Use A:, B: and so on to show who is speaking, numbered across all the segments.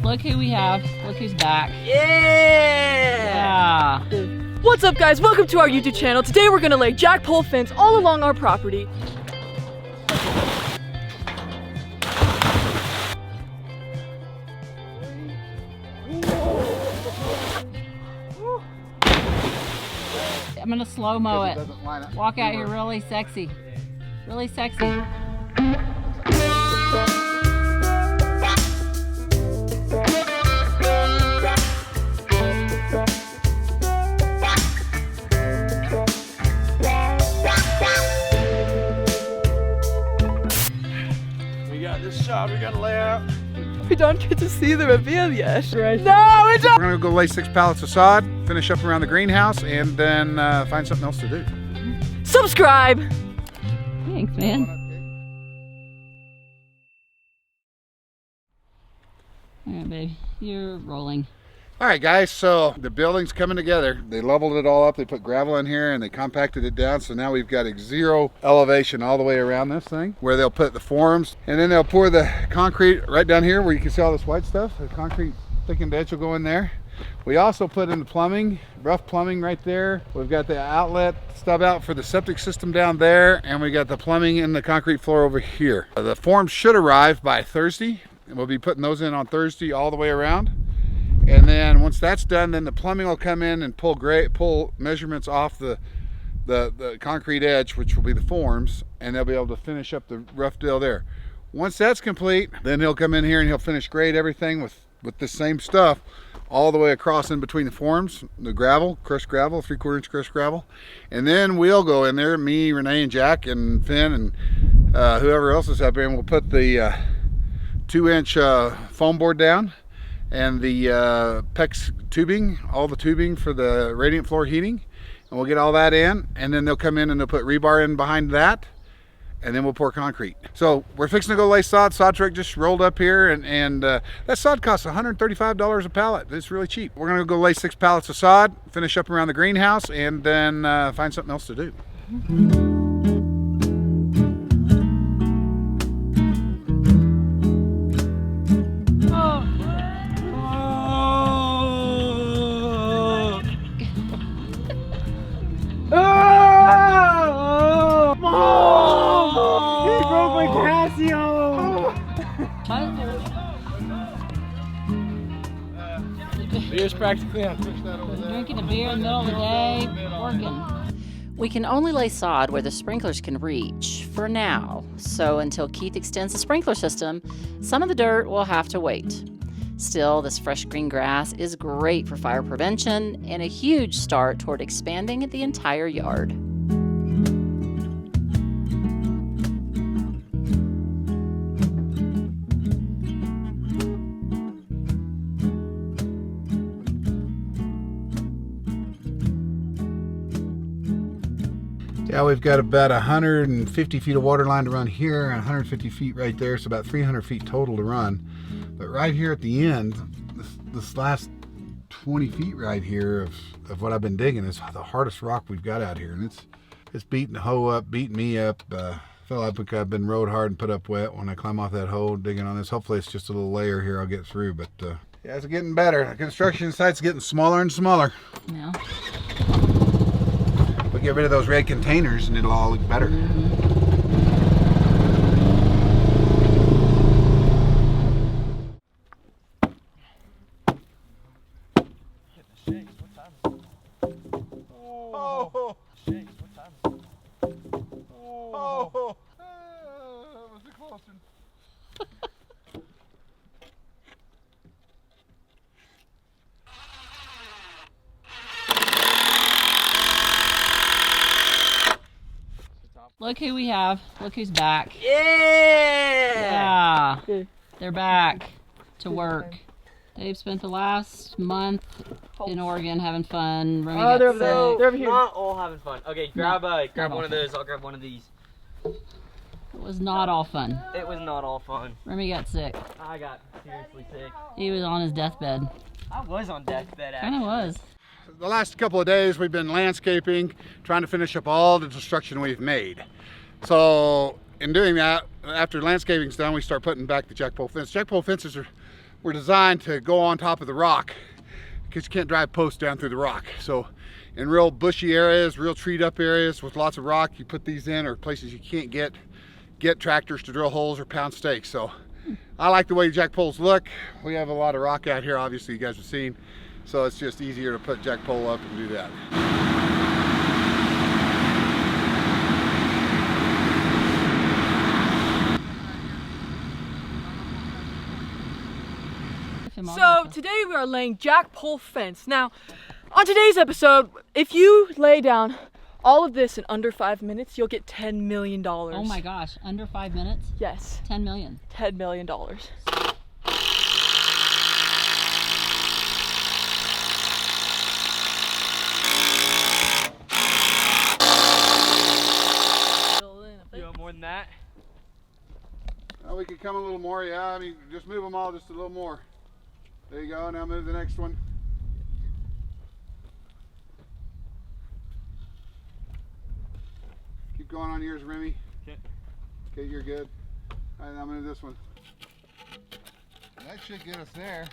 A: Look who we have. Look who's back.
B: Yeah!
C: What's up, guys? Welcome to our YouTube channel. Today we're gonna lay jack pole fence all along our property.
A: I'm gonna slow-mo it. Walk out here really sexy. Really sexy.
D: We got this shot we gotta lay out.
C: We don't get to see the reveal yet.
D: Right.
C: No, we don't!
E: We're gonna go lay 6 pallets of sod, finish up around the greenhouse, and then find something else to do.
C: Subscribe!
A: Thanks, man. All right, babe. You're rolling.
E: All right, guys, so the building's coming together. They leveled it all up, they put gravel in here, and they compacted it down, so now we've got zero elevation all the way around this thing, where they'll put the forms, and then they'll pour the concrete right down here where you can see all this white stuff. The concrete thickened edge will go in there. We also put in the plumbing, rough plumbing right there. We've got the outlet stub out for the septic system down there, and we got the plumbing in the concrete floor over here. The forms should arrive by Thursday, and we'll be putting those in on Thursday all the way around. And then once that's done, then the plumbing will come in and pull measurements off the concrete edge, which will be the forms, and they'll be able to finish up the rough deal there. Once that's complete, then he'll come in here and he'll finish grade everything with the same stuff all the way across in between the forms, the gravel, crushed gravel, 3/4 inch crushed gravel. And then we'll go in there, me, Renee, and Jack, and Finn, and whoever else is up there, and we'll put the 2-inch foam board down, and the PEX tubing, all the tubing for the radiant floor heating, and we'll get all that in, and then they'll come in and they'll put rebar in behind that, and then we'll pour concrete. So we're fixing to go lay sod. Sod truck just rolled up here, and that sod costs $135 a pallet. It's really cheap. We're gonna go lay 6 pallets of sod, finish up around the greenhouse, and then find something else to do.
D: Beer's practically on.
A: Drinking a beer in the middle of the day, working.
B: We can only lay sod where the sprinklers can reach, for now. So until Keith extends the sprinkler system, some of the dirt will have to wait. Still, this fresh green grass is great for fire prevention and a huge start toward expanding the entire yard.
E: Yeah, we've got about 150 feet of water line to run here, and 150 feet right there, so about 300 feet total to run. But right here at the end, this last 20 feet right here of what I've been digging is the hardest rock we've got out here, and it's beating the hoe up, beating me up. Feel like I've been rode hard and put up wet when I climb off that hoe digging on this. Hopefully it's just a little layer here I'll get through, but yeah, it's getting better. The construction site's getting smaller and smaller.
A: Yeah.
E: We'll get rid of those red containers and it'll all look better.
D: Oh! Shakes, what time is it? Oh! That was a close one.
A: Look who we have. Look who's back.
B: Yeah!
A: Yeah. They're back to work. They've spent the last month in Oregon having fun. Remy got sick.
C: They're over here.
F: Not all having fun. Okay, grab
A: all
F: one of
A: fun.
F: those. I'll grab one of these.
A: It was not all fun.
F: It was not all fun.
A: Remy got sick.
F: I got seriously sick.
A: He was on his deathbed.
F: I was on deathbed actually.
A: Kind of was.
E: The last couple of days we've been landscaping, trying to finish up all the destruction we've made. So in doing that, after landscaping's done, we start putting back the jack pole fence. Jack pole fences are were designed to go on top of the rock because you can't drive posts down through the rock. So in real bushy areas, real treed up areas with lots of rock, you put these in, or places you can't get tractors to drill holes or pound stakes. So I like the way jack poles look. We have a lot of rock out here, obviously you guys have seen. So it's just easier to put jack pole up and do that.
C: So today we are laying jack pole fence. Now, on today's episode, if you lay down all of this in under 5 minutes, you'll get $10 million.
A: Oh my gosh, under 5 minutes?
C: Yes.
A: 10 million.
C: $10 million.
F: You want more than that?
E: Well, we could come a little more, yeah. I mean, just move them all just a little more. There you go. Now move the next one. Keep going on yours, Remy.
F: Okay.
E: Okay, you're good. All right, now move this one. That should get us there.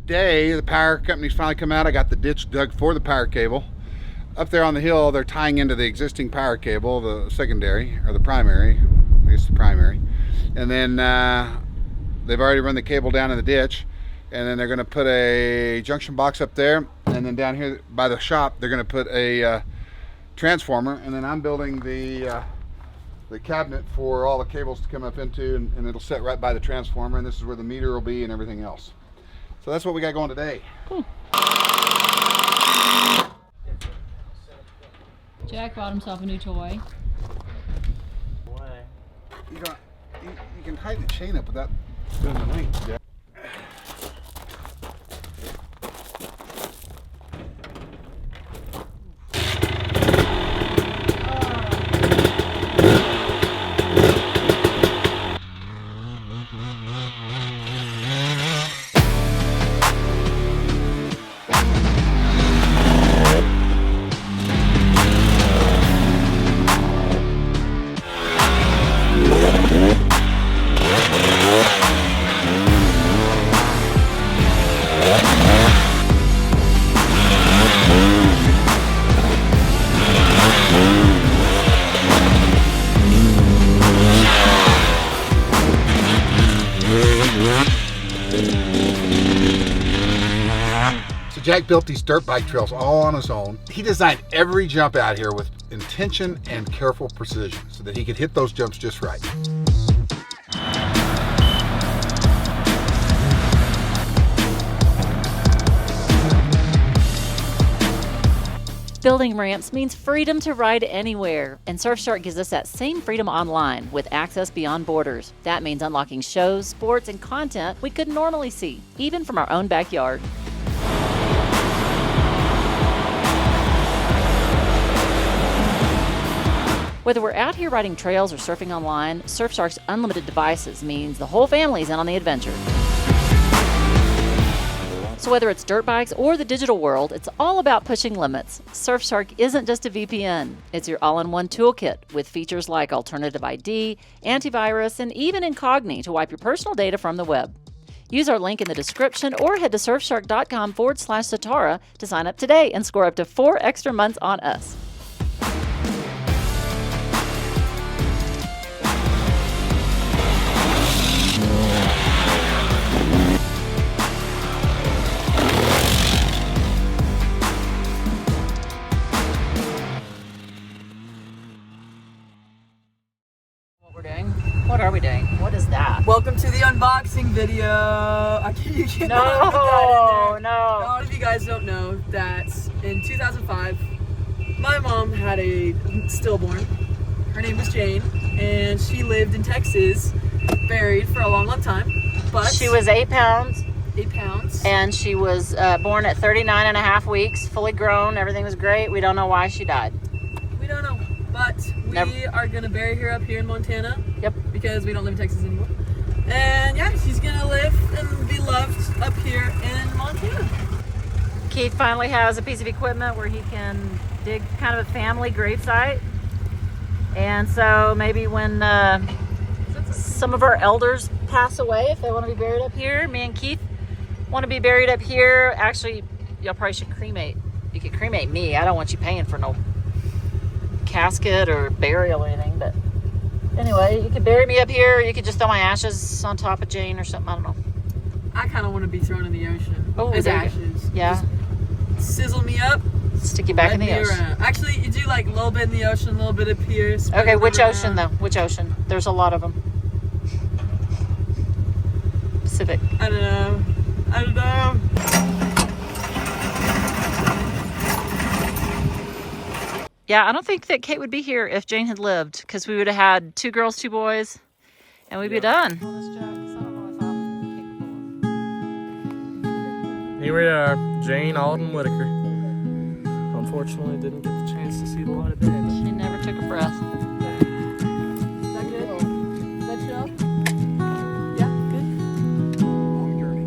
E: Today, the power company's finally come out. I got the ditch dug for the power cable. Up there on the hill, they're tying into the existing power cable, the secondary, or the primary, I guess the primary. And then they've already run the cable down in the ditch. And then they're gonna put a junction box up there. And then down here by the shop, they're gonna put a transformer. And then I'm building the cabinet for all the cables to come up into, and it'll sit right by the transformer. And this is where the meter will be and everything else. So that's what we got going today.
A: Cool. Jack bought himself a new toy.
F: Why?
E: You can tighten the chain up without doing the length, Jack. Jack built these dirt bike trails all on his own. He designed every jump out here with intention and careful precision so that he could hit those jumps just right.
B: Building ramps means freedom to ride anywhere, and Surfshark gives us that same freedom online with access beyond borders. That means unlocking shows, sports, and content we couldn't normally see, even from our own backyard. Whether we're out here riding trails or surfing online, Surfshark's unlimited devices means the whole family's in on the adventure. So whether it's dirt bikes or the digital world, it's all about pushing limits. Surfshark isn't just a VPN. It's your all-in-one toolkit with features like alternative ID, antivirus, and even Incogni to wipe your personal data from the web. Use our link in the description or head to surfshark.com/Satara to sign up today and score up to 4 extra months on us. What are we doing? What is that?
C: Welcome to the unboxing video. I can't put that in there.
B: No.
C: A lot of you guys don't know that in 2005, my mom had a stillborn. Her name was Jane, and she lived in Texas, buried for a long, long time. But
B: She was 8 pounds,
C: 8 pounds.
B: and she was born at 39.5 weeks, fully grown. Everything was great. We don't know why she died.
C: We don't know, but we are gonna bury her up here in Montana.
B: Yep.
C: Because we don't live in Texas anymore. And yeah, she's gonna live and be loved up here in Montana.
B: Keith finally has a piece of equipment where he can dig kind of a family gravesite. And so maybe when some of our elders pass away, if they want to be buried up here, me and Keith want to be buried up here. Actually, y'all probably should cremate. You could cremate me. I don't want you paying for no casket or burial or anything. But anyway, you could bury me up here. You could just throw my ashes on top of Jane or something. I don't know.
C: I kind of want to be thrown in the ocean
B: Oh,
C: as
B: there you go.
C: ashes.
B: Yeah.
C: Just sizzle me up.
B: Stick you back in
C: ride
B: the
C: me
B: ocean.
C: around. Actually, you do like a little bit in the ocean, a little bit up here. spread
B: Okay,
C: it
B: which
C: around.
B: ocean though? Which ocean? There's a lot of them. Pacific.
C: I don't know. I don't know.
B: Yeah, I don't think that Kate would be here if Jane had lived, because we would have had 2 girls, 2 boys, and we'd be done.
F: Here we are, Jane Alden Whitaker. Unfortunately, didn't get the chance to see the light of day.
B: She never took a breath.
C: Is that good? Is that chill? Yeah, good.
E: Long journey.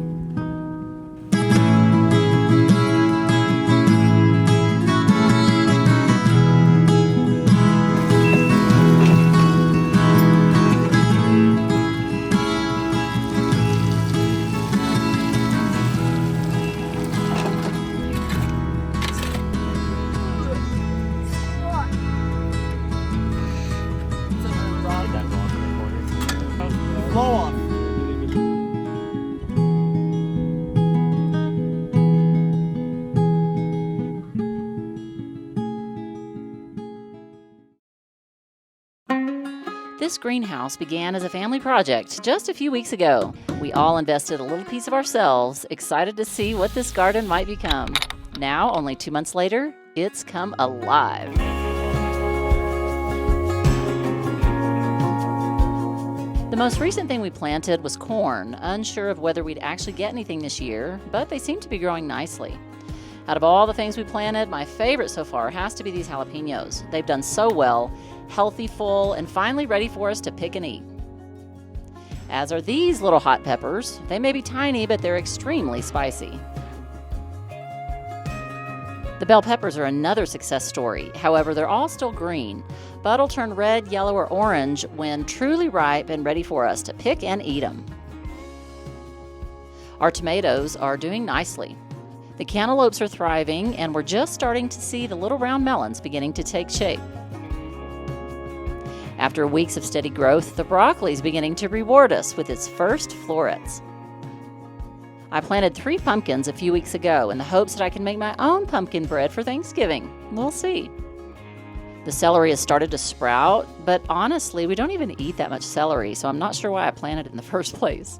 F: Blow off.
B: This greenhouse began as a family project just a few weeks ago. We all invested a little piece of ourselves, excited to see what this garden might become. Now, only 2 months later, it's come alive. The most recent thing we planted was corn, unsure of whether we'd actually get anything this year, but they seem to be growing nicely. Out of all the things we planted, my favorite so far has to be these jalapenos. They've done so well, healthy, full, and finally ready for us to pick and eat. As are these little hot peppers. They may be tiny, but they're extremely spicy. The bell peppers are another success story. However, they're all still green, but will turn red, yellow, or orange when truly ripe and ready for us to pick and eat them. Our tomatoes are doing nicely. The cantaloupes are thriving, and we're just starting to see the little round melons beginning to take shape. After weeks of steady growth, the broccoli is beginning to reward us with its first florets. I planted 3 pumpkins a few weeks ago in the hopes that I can make my own pumpkin bread for Thanksgiving. We'll see. The celery has started to sprout, but honestly, we don't even eat that much celery, so I'm not sure why I planted it in the first place.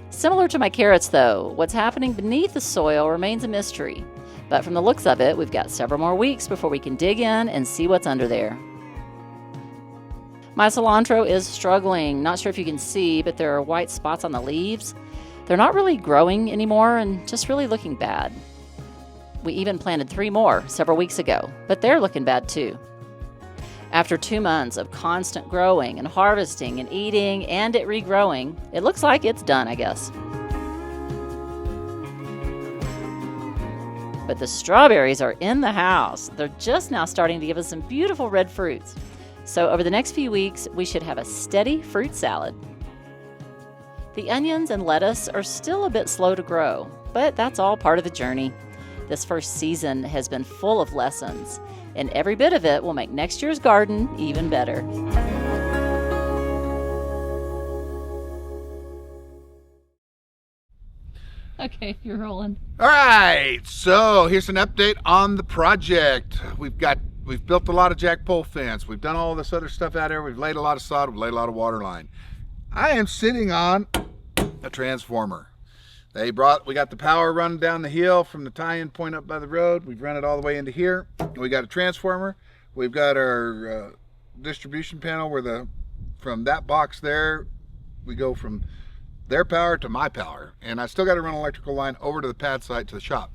B: Similar to my carrots, though, what's happening beneath the soil remains a mystery. But from the looks of it, we've got several more weeks before we can dig in and see what's under there. My cilantro is struggling. Not sure if you can see, but there are white spots on the leaves. They're not really growing anymore and just really looking bad. We even planted 3 more several weeks ago, but they're looking bad too. After 2 months of constant growing and harvesting and eating and it regrowing, it looks like it's done, I guess. But the strawberries are in the house. They're just now starting to give us some beautiful red fruits. So over the next few weeks, we should have a steady fruit salad. The onions and lettuce are still a bit slow to grow, but that's all part of the journey. This first season has been full of lessons, and every bit of it will make next year's garden even better.
A: Okay, you're rolling.
E: All right, so here's an update on the project. We've built a lot of jack pole fence. We've done all this other stuff out there. We've laid a lot of sod. We've laid a lot of water line. I am sitting on a transformer. We got the power run down the hill from the tie-in point up by the road. We've run it all the way into here. We got a transformer. We've got our distribution panel where from that box there, we go from their power to my power. And I still got to run an electrical line over to the pad site to the shop.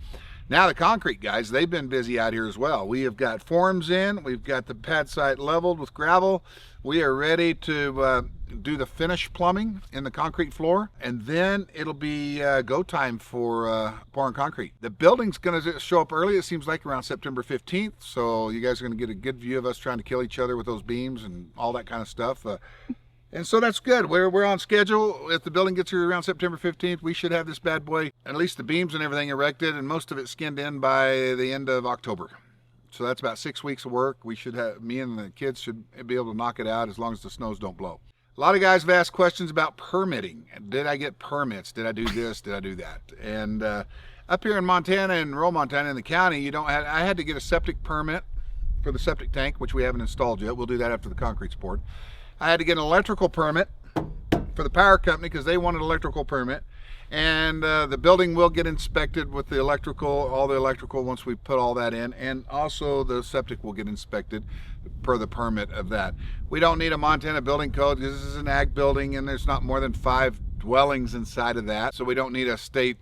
E: Now the concrete guys, they've been busy out here as well. We have got forms in, we've got the pad site leveled with gravel. We are ready to do the finish plumbing in the concrete floor, and then it'll be go time for pouring concrete. The building's gonna show up early, it seems like around September 15th, so you guys are gonna get a good view of us trying to kill each other with those beams and all that kind of stuff. And so that's good. We're on schedule. If the building gets here around September 15th, we should have this bad boy, at least the beams and everything erected, and most of it skinned in by the end of October. So that's about 6 weeks of work. We should have, me and the kids should be able to knock it out as long as the snows don't blow. A lot of guys have asked questions about permitting. Did I get permits? Did I do this? Did I do that? And up here in Montana, in rural Montana, in the county, I had to get a septic permit for the septic tank, which we haven't installed yet. We'll do that after the concrete's poured. I had to get an electrical permit for the power company because they wanted an electrical permit. And the building will get inspected with the electrical, all the electrical once we put all that in. And also the septic will get inspected per the permit of that. We don't need a Montana building code because this is an ag building and there's not more than 5 dwellings inside of that. So we don't need a state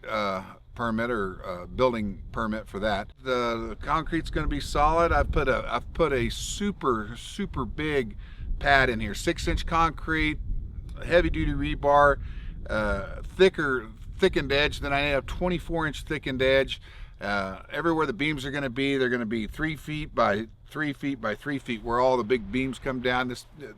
E: permit or building permit for that. The concrete's going to be solid. I've put a super big pad in here, 6-inch concrete, heavy duty rebar, thickened edge. Then I have 24-inch thickened edge. Everywhere the beams are going to be, they're going to be 3 feet by 3 feet by 3 feet, where all the big beams come down.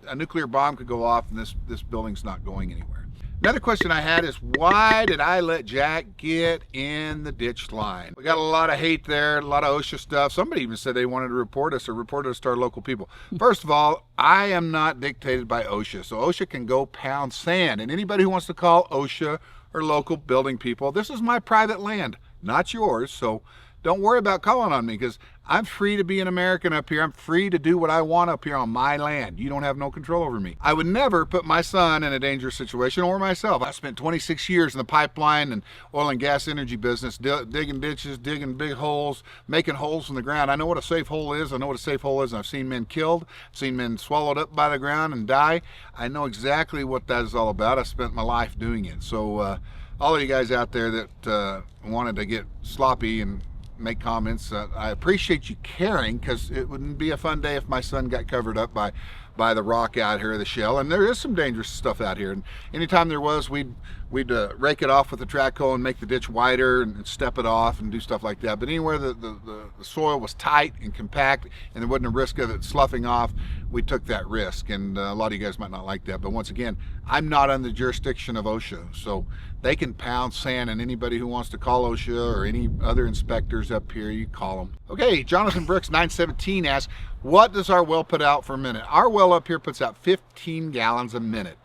E: A nuclear bomb could go off, and this building's not going anywhere. Another question I had is, why did I let Jack get in the ditch line? We got a lot of hate there, a lot of OSHA stuff. Somebody even said they wanted to report us to our local people. First of all, I am not dictated by OSHA, so OSHA can go pound sand. And anybody who wants to call OSHA or local building people, this is my private land, not yours. So don't worry about calling on me, because I'm free to be an American up here. I'm free to do what I want up here on my land. You don't have no control over me. I would never put my son in a dangerous situation, or myself. I spent 26 years in the pipeline and oil and gas energy business, digging ditches, digging big holes, making holes in the ground. I know what a safe hole is. I know what a safe hole is. And I've seen men killed. I've seen men swallowed up by the ground and die. I know exactly what that is all about. I spent my life doing it. So all of you guys out there that wanted to get sloppy and make comments, I appreciate you caring, because it wouldn't be a fun day if my son got covered up by the rock out here, the shell. And there is some dangerous stuff out here, and anytime there was, we'd rake it off with a track hoe and make the ditch wider and step it off and do stuff like that. But anywhere the soil was tight and compact and there wasn't a risk of it sloughing off, we took that risk. And a lot of you guys might not like that, but once again, I'm not under the jurisdiction of OSHA, so they can pound sand. And anybody who wants to call OSHA or any other inspectors up here, you call them. Okay, Jonathan Brooks 917 asks, what does our well put out for a minute? Our well up here puts out 15 gallons a minute.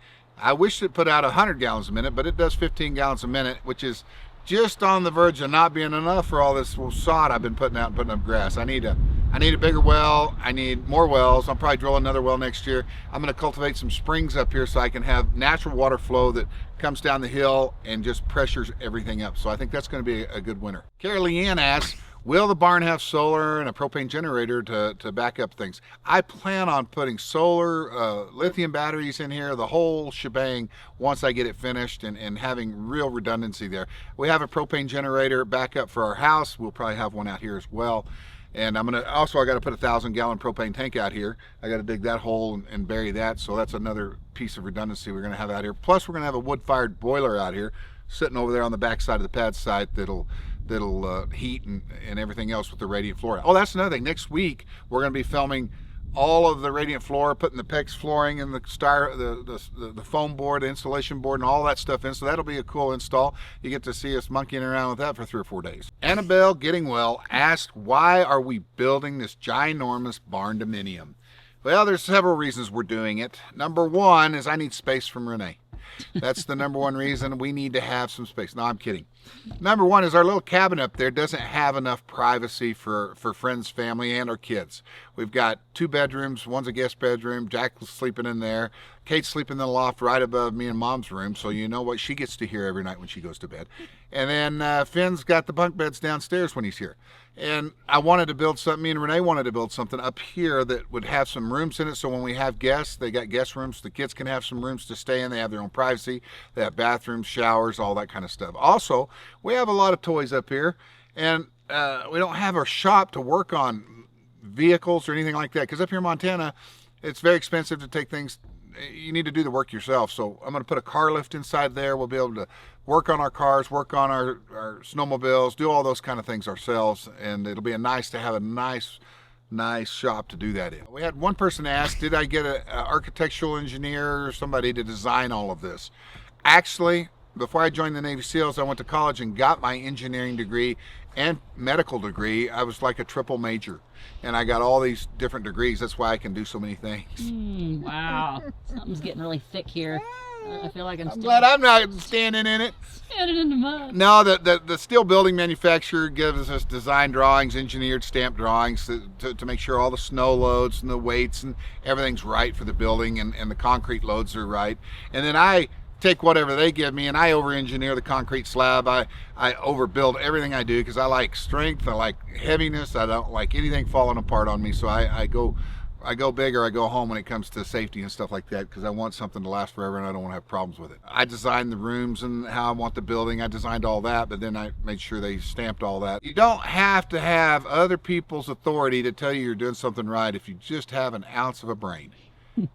E: I wish it put out 100 gallons a minute, but it does 15 gallons a minute, which is just on the verge of not being enough for all this sod I've been putting out and putting up grass. I need a bigger well. I need more wells. I'll probably drill another well next year. I'm going to cultivate some springs up here so I can have natural water flow that comes down the hill and just pressures everything up. So I think that's going to be a good winter. Carrie Ann asks, will the barn have solar and a propane generator to back up things? I plan on putting solar, lithium batteries in here, the whole shebang, once I get it finished, and having real redundancy there. We have a propane generator backup for our house. We'll probably have one out here as well. And I got to put a 1,000-gallon propane tank out here. I got to dig that hole and bury that. So that's another piece of redundancy we're going to have out here. Plus, we're going to have a wood-fired boiler out here sitting over there on the back side of the pad site that'll heat and everything else with the radiant floor. Oh, that's another thing. Next week we're going to be filming all of the radiant floor, putting the PEX flooring and the foam board, the insulation board, and all that stuff in. So that'll be a cool install. You get to see us monkeying around with that for 3 or 4 days. Annabelle Getting Well asked, why are we building this ginormous barn dominium? Well, there's several reasons we're doing it. Number one is I need space from Renee. That's the number one reason. We need to have some space. No, I'm kidding. Number one is our little cabin up there doesn't have enough privacy for friends, family, and our kids. We've got 2 bedrooms. One's a guest bedroom. Jack's sleeping in there. Kate's sleeping in the loft right above me and Mom's room, so you know what she gets to hear every night when she goes to bed. And then Finn's got the bunk beds downstairs when he's here. And I wanted to build something, me and Renee wanted to build something up here that would have some rooms in it, so when we have guests, they got guest rooms. The kids can have some rooms to stay in. They have their own privacy. They have bathrooms, showers, all that kind of stuff. Also, we have a lot of toys up here, and we don't have our shop to work on vehicles or anything like that, because up here in Montana, it's very expensive to take things. You need to do the work yourself. So I'm going to put a car lift inside there. We'll be able to work on our cars, work on our snowmobiles, do all those kind of things ourselves, and it'll be nice to have a nice shop to do that in. We had one person ask, did I get an architectural engineer or somebody to design all of this? Actually, before I joined the Navy SEALs, I went to college and got my engineering degree and medical degree. I was like a triple major, and I got all these different degrees. That's why I can do so many things.
A: Wow, something's getting really thick here. I feel like I'm
E: Glad I'm not standing in it.
A: standing in the mud.
E: No, the steel building manufacturer gives us design drawings, engineered stamp drawings to make sure all the snow loads and the weights and everything's right for the building, and the concrete loads are right. And then I take whatever they give me and I over-engineer the concrete slab. I overbuild everything I do because I like strength, I like heaviness, I don't like anything falling apart on me. So I go big or I go home when it comes to safety and stuff like that, because I want something to last forever and I don't want to have problems with it. I designed the rooms and how I want the building. I designed all that, but then I made sure they stamped all that. You don't have to have other people's authority to tell you you're doing something right if you just have an ounce of a brain.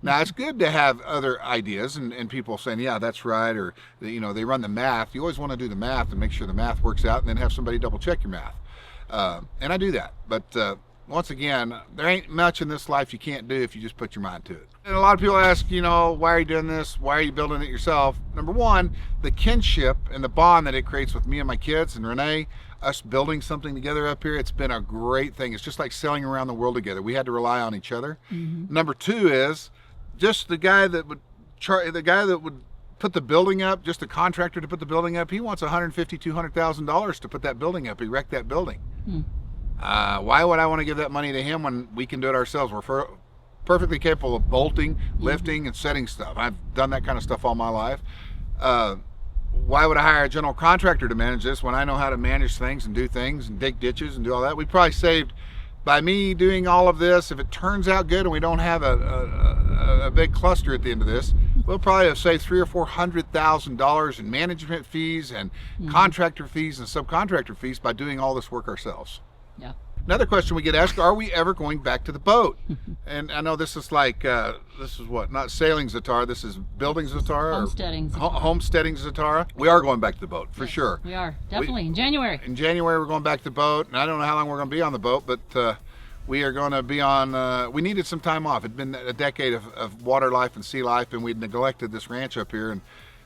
E: Now, it's good to have other ideas and people saying, yeah, that's right, or, you know, they run the math. You always want to do the math and make sure the math works out and then have somebody double check your math. And I do that. But once again, there ain't much in this life you can't do if you just put your mind to it. And a lot of people ask, you know, why are you doing this? Why are you building it yourself? Number one, the kinship and the bond that it creates with me and my kids and Renee, us building something together up here, it's been a great thing. It's just like sailing around the world together. We had to rely on each other. Mm-hmm. Number two is just the guy that would put the building up, just the contractor to put the building up, he wants $150,000, $200,000 to put that building up, erect that building. Why would I want to give that money to him when we can do it ourselves? We're perfectly capable of bolting, lifting, and setting stuff. I've done that kind of stuff all my life. Why would I hire a general contractor to manage this when I know how to manage things and do things and dig ditches and do all that? We probably saved, by me doing all of this, if it turns out good and we don't have a big cluster at the end of this, we'll probably have saved $300,000 or $400,000 in management fees and contractor fees and subcontractor fees by doing all this work ourselves.
A: Yeah.
E: Another question we get asked, are we ever going back to the boat? And I know this is like, this is what, not sailing Zatara, this is building Zatara?
A: Homesteading Zatara.
E: Homesteading Zatara. We are going back to the boat, for sure.
A: We are, definitely, in January.
E: In January, we're going back to the boat, and I don't know how long we're going to be on the boat, but we are going to be on, we needed some time off. It'd been a decade of water life and sea life, and we'd neglected this ranch up here,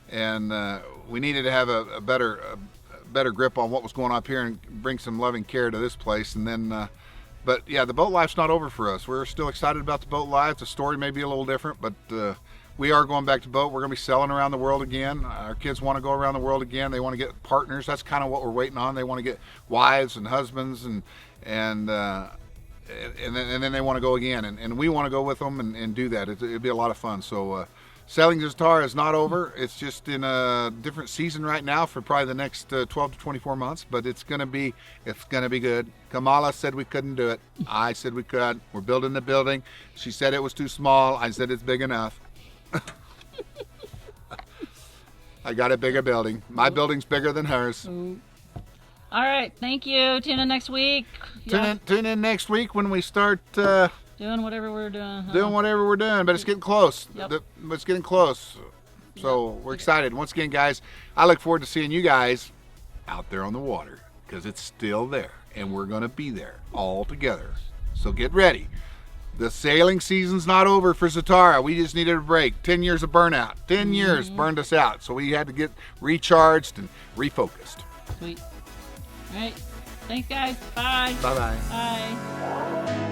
E: and we needed to have a better grip on what was going on up here and bring some loving care to this place. And then but yeah, the boat life's not over for us. We're still excited about the boat life. The story may be a little different, but we are going back to boat. We're going to be sailing around the world again. Our kids want to go around the world again. They want to get partners. That's kind of what we're waiting on. They want to get wives and husbands, and then they want to go again, and we want to go with them and do that. It'd be a lot of fun. So sailing Zatara is not over. It's just in a different season right now for probably the next 12 to 24 months, but it's gonna be good. Kamala said we couldn't do it. I said we could. We're building the building. She said it was too small. I said it's big enough. I got a bigger building. My building's bigger than hers.
A: All right, thank you. Tune in next week.
E: Tune in next week when we start
A: doing whatever we're doing.
E: Doing whatever we're doing, but it's getting close.
A: Yep.
E: It's getting close. So we're excited. Once again, guys, I look forward to seeing you guys out there on the water, because it's still there, and we're going to be there all together. So get ready. The sailing season's not over for Zatara. We just needed a break. 10 years of burnout. 10 years burned us out. So we had to get recharged and refocused.
A: Sweet. All right. Thanks, guys. Bye.
E: Bye-bye.
A: Bye.